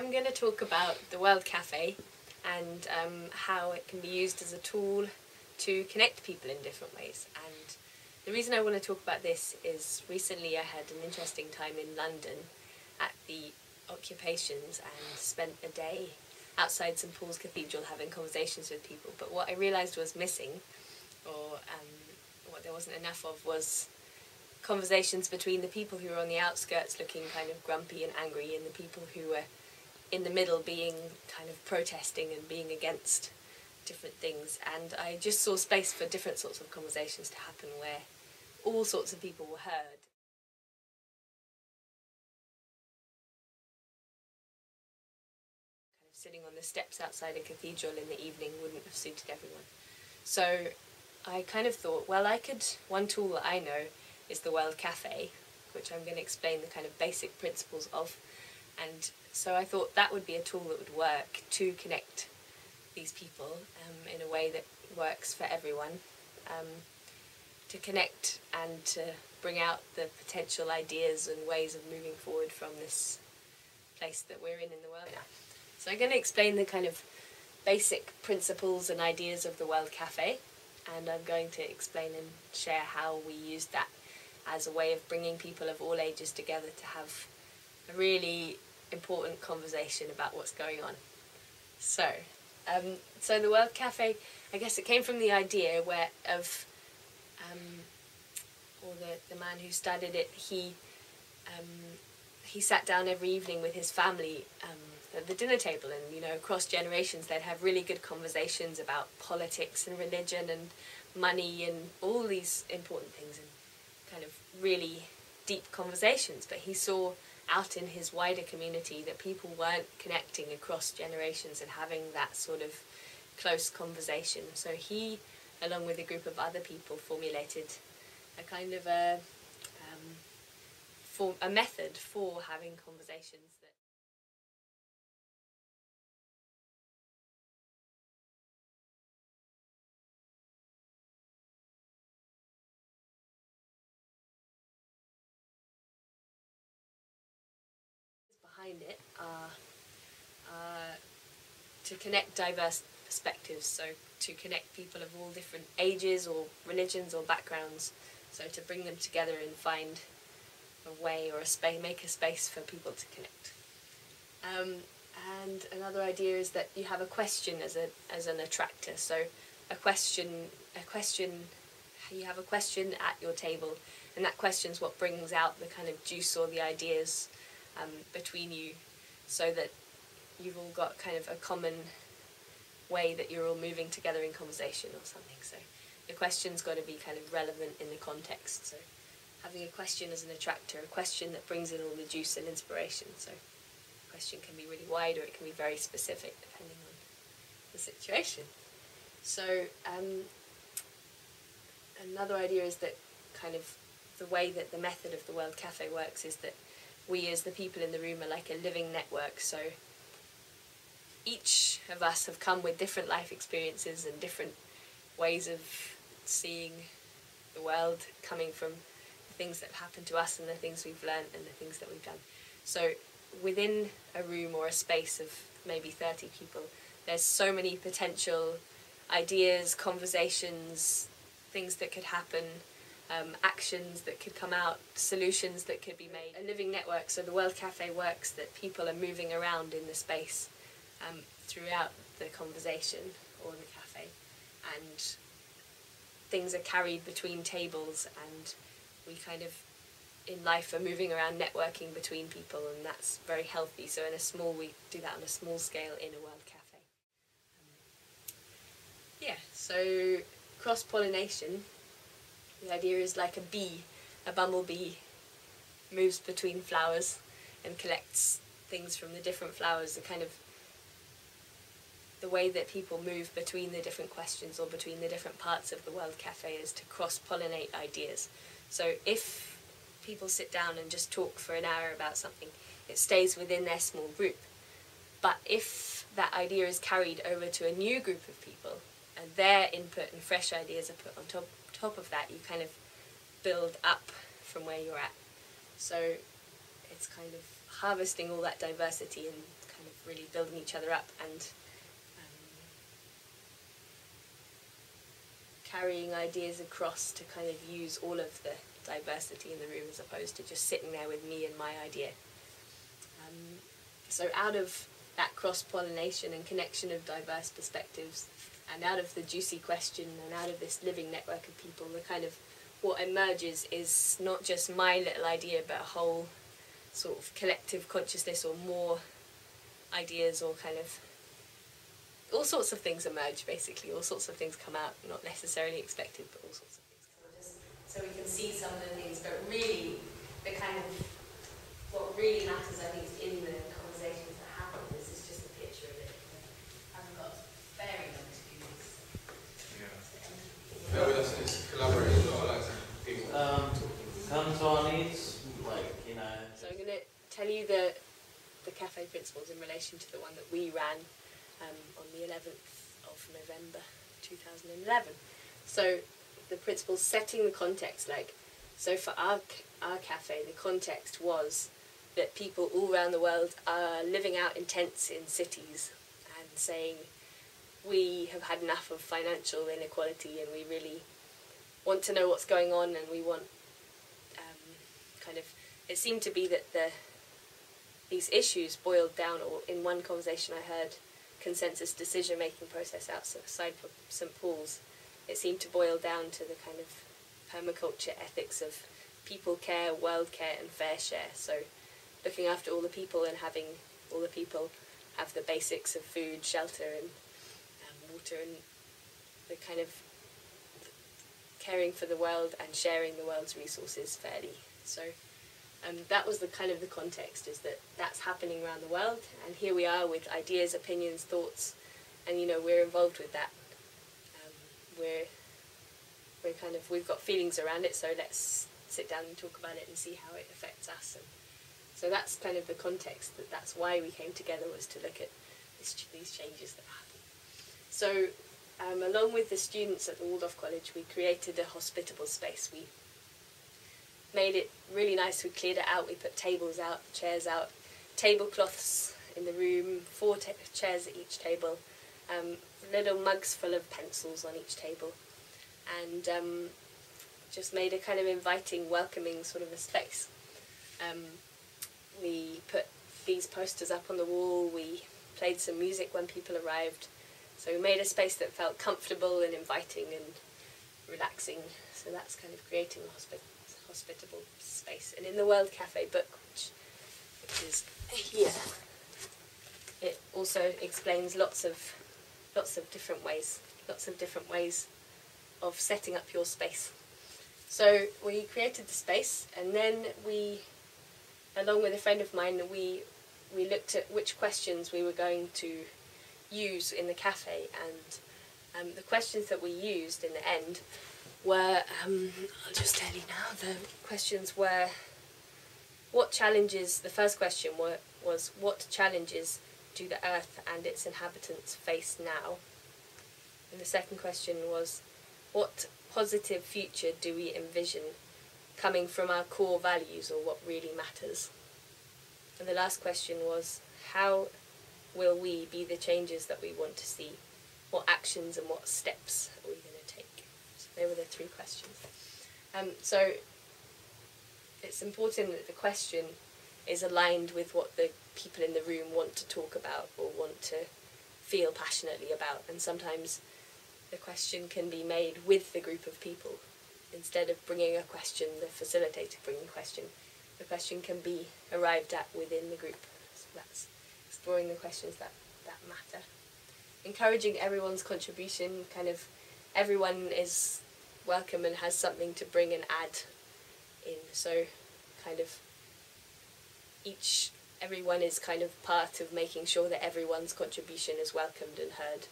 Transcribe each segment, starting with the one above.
I'm going to talk about the World Cafe and how it can be used as a tool to connect people in different ways. And the reason I want to talk about this is recently I had an interesting time in London at the occupations and spent a day outside St Paul's Cathedral having conversations with people. But what I realised was missing, or what there wasn't enough of, was conversations between the people who were on the outskirts looking kind of grumpy and angry and the people who were in the middle being kind of protesting and being against different things. And I just saw space for different sorts of conversations to happen where all sorts of people were heard. Kind of sitting on the steps outside a cathedral in the evening wouldn't have suited everyone. So I kind of thought, well, one tool that I know is the World Cafe, which I'm going to explain the kind of basic principles of. And so I thought that would be a tool that would work to connect these people in a way that works for everyone, to connect and to bring out the potential ideas and ways of moving forward from this place that we're in the world now. So I'm going to explain the kind of basic principles and ideas of the World Cafe, and I'm going to explain and share how we used that as a way of bringing people of all ages together to have a really important conversation about what's going on. So the World Cafe, I guess it came from the idea the man who started it, he sat down every evening with his family at the dinner table, and across generations they'd have really good conversations about politics and religion and money and all these important things, and kind of really deep conversations. But he saw out in his wider community that people weren't connecting across generations and having that sort of close conversation. So he, along with a group of other people, formulated a kind of a method for having conversations that behind it are to connect diverse perspectives, so to connect people of all different ages or religions or backgrounds, so to bring them together and find a way or a space, make a space for people to connect. And another idea is that you have a question as an attractor. So you have a question at your table, and that question's what brings out the kind of juice or the ideas between you, so that you've all got kind of a common way that you're all moving together in conversation or something. So the question's got to be kind of relevant in the context. So having a question as an attractor, a question that brings in all the juice and inspiration. So the question can be really wide or it can be very specific depending on the situation. So another idea is that kind of the way that the method of the World Cafe works is that we as the people in the room are like a living network. So each of us have come with different life experiences and different ways of seeing the world, coming from the things that have happened to us and the things we've learned and the things that we've done. So within a room or a space of maybe 30 people, there's so many potential ideas, conversations, things that could happen, actions that could come out, solutions that could be made. A living network, so the World Cafe works that people are moving around in the space throughout the conversation or the cafe, and things are carried between tables, and we kind of in life are moving around, networking between people, and that's very healthy. So we do that on a small scale in a World Cafe. So cross-pollination, the idea is like a bumblebee moves between flowers and collects things from the different flowers. The way that people move between the different questions or between the different parts of the World Cafe is to cross-pollinate ideas. So if people sit down and just talk for an hour about something, it stays within their small group. But if that idea is carried over to a new group of people and their input and fresh ideas are put on top of that, you kind of build up from where you're at. So it's kind of harvesting all that diversity and kind of really building each other up and carrying ideas across to kind of use all of the diversity in the room as opposed to just sitting there with me and my idea. So out of that cross-pollination and connection of diverse perspectives, and out of the juicy question and out of this living network of people, the kind of what emerges is not just my little idea but a whole sort of collective consciousness, or more ideas, or kind of all sorts of things emerge basically, all sorts of things come out, not necessarily expected, but all sorts of things come out. Just so we can see some of the things, but really the kind of, what really matters I think is in the conversations that happen is just a picture of it. I haven't got very long to do this. Yeah. Bear with us and it's collaborating as well. I like to people Come to our needs, like, you know. So I'm going to tell you the cafe principles in relation to the one that we ran on the 11th of November 2011. So the principles setting the context, like, so for our cafe, the context was that people all around the world are living out intents in cities and saying, we have had enough of financial inequality and we really want to know what's going on, and we want kind of, it seemed to be that these issues boiled down, or in one conversation I heard consensus decision-making process outside St. Paul's, it seemed to boil down to the kind of permaculture ethics of people care, world care and fair share. So looking after all the people and having all the people have the basics of food, shelter and water, and the kind of caring for the world and sharing the world's resources fairly. So that was the kind of the context, is that that's happening around the world, and here we are with ideas, opinions, thoughts, and you know, we're involved with that. We're kind of, we've got feelings around it, so let's sit down and talk about it and see how it affects us. And so that's kind of the context, that's why we came together, was to look at these changes that happen. So along with the students at the Waldorf College, we created a hospitable space. We made it really nice, we cleared it out, we put tables out, chairs out, tablecloths in the room, 4 chairs at each table, little mugs full of pencils on each table, and just made a kind of inviting, welcoming sort of a space. We put these posters up on the wall, we played some music when people arrived, so we made a space that felt comfortable and inviting and relaxing. So that's kind of creating a hospitable space. And in the World Cafe book, which is here, it also explains lots of different ways of setting up your space. So we created the space, and then we, along with a friend of mine, we looked at which questions we were going to use in the cafe, and the questions that we used in the end were, I'll just tell you now, the questions were, what challenges, the first question was, what challenges do the Earth and its inhabitants face now? And the second question was, what positive future do we envision coming from our core values, or what really matters? And the last question was, how will we be the changes that we want to see? What actions and what steps are we going to take? So they were the 3 questions. So it's important that the question is aligned with what the people in the room want to talk about or want to feel passionately about, and sometimes the question can be made with the group of people. Instead of bringing a question, the facilitator bringing a question, the question can be arrived at within the group. So that's exploring the questions that matter. Encouraging everyone's contribution, kind of everyone is welcome and has something to bring and add in. So kind of everyone is kind of part of making sure that everyone's contribution is welcomed and heard,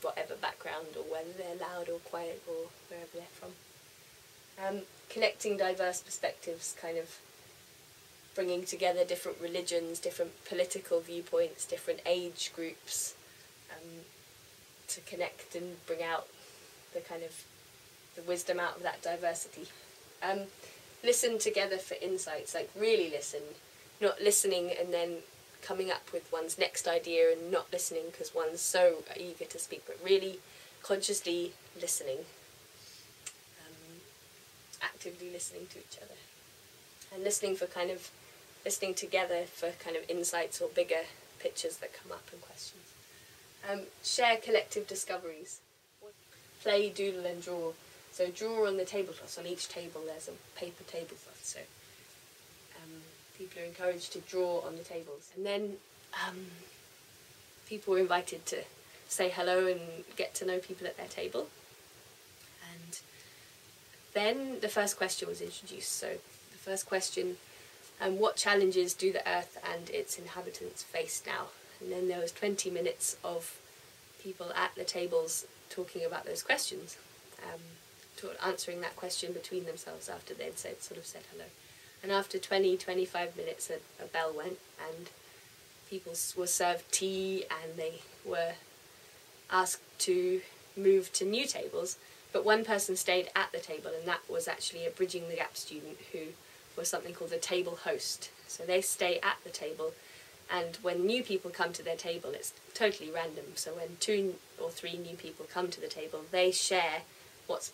whatever background or whether they're loud or quiet or wherever they're from. Connecting diverse perspectives, kind of bringing together different religions, different political viewpoints, different age groups, to connect and bring out the kind of the wisdom out of that diversity. Listen together for insights, like really listen, not listening and then coming up with one's next idea and not listening because one's so eager to speak, but really consciously listening, actively listening to each other, and listening together for kind of insights or bigger pictures that come up and questions. Share collective discoveries. Play, doodle and draw. So draw on the tablecloths. On each table there's a paper tablecloth, so people are encouraged to draw on the tables. And then people were invited to say hello and get to know people at their table. And then the first question was introduced. So the first question, what challenges do the Earth and its inhabitants face now? And then there was 20 minutes of people at the tables talking about those questions, answering that question between themselves after they'd said hello. And after 20-25 minutes a bell went and people were served tea and they were asked to move to new tables, but one person stayed at the table, and that was actually a Bridging the Gap student who was something called a table host. So they stay at the table, and when new people come to their table, it's totally random. So when 2 or 3 new people come to the table, they share what's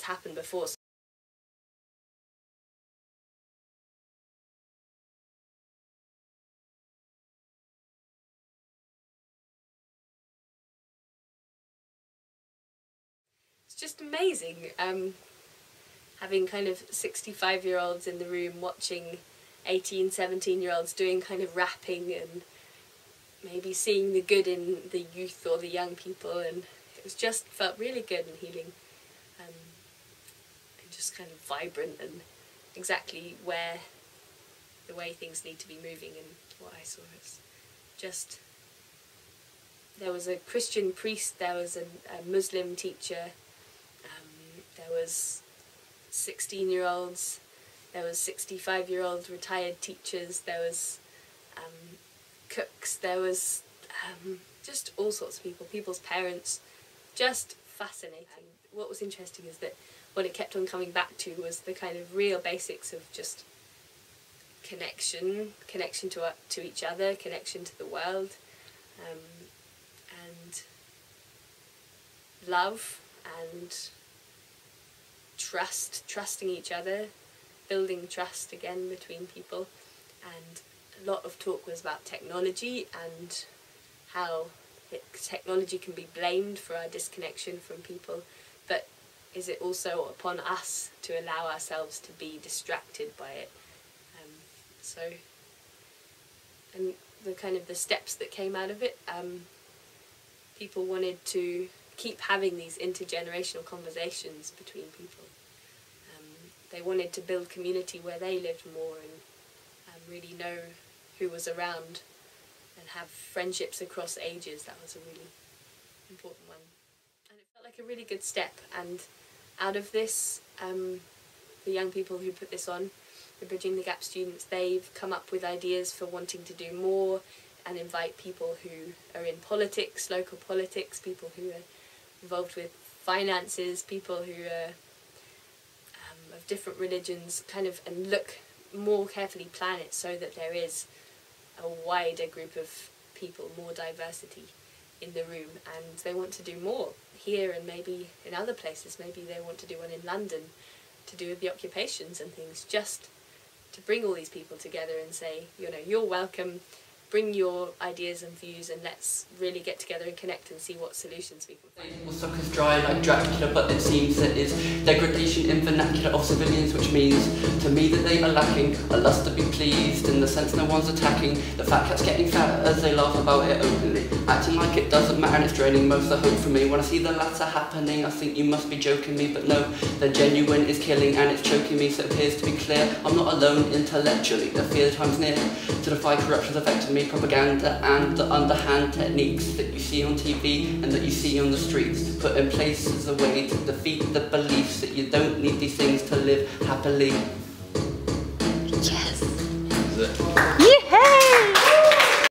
happened before. It's just amazing having kind of 65-year-olds in the room watching 18, 17-year-olds doing kind of rapping and maybe seeing the good in the youth or the young people, and it was just felt really good and healing, and just kind of vibrant and exactly the way things need to be moving. And what I saw is just, there was a Christian priest, there was a Muslim teacher, there was 16-year-olds, there was 65-year-old retired teachers, there was cooks, there was just all sorts of people, people's parents, just fascinating. What was interesting is that what it kept on coming back to was the kind of real basics of just connection to each other, connection to the world, and love and trusting each other, building trust again between people. And a lot of talk was about technology and how technology can be blamed for our disconnection from people, but is it also upon us to allow ourselves to be distracted by it? And the kind of the steps that came out of it, people wanted to keep having these intergenerational conversations between people. They wanted to build community where they lived more and really know who was around and have friendships across ages. That was a really important one. And it felt like a really good step. And out of this, the young people who put this on, the Bridging the Gap students, they've come up with ideas for wanting to do more and invite people who are in politics, local politics, people who are involved with finances, people who are of different religions, and look more carefully, plan it so that there is a wider group of people, more diversity in the room. And they want to do more here and maybe in other places. Maybe they want to do one in London to do with the occupations and things, just to bring all these people together and say, you're welcome, bring your ideas and views, and let's really get together and connect and see what solutions we can find. Will suck us dry like Dracula, but it seems it is degradation in vernacular of civilians, which means to me that they are lacking a lust to be pleased in the sense no one's attacking. The fat cat's getting fatter as they laugh about it openly, acting like it doesn't matter and it's draining most of the hope from me. When I see the latter happening, I think you must be joking me, but no, the genuine is killing and it's choking me, so it appears to be clear I'm not alone intellectually. The fear time's near to defy corruption's affecting me. Propaganda and the underhand techniques that you see on TV and that you see on the streets, put in place as a way to defeat the beliefs that you don't need these things to live happily. Yes. Is it?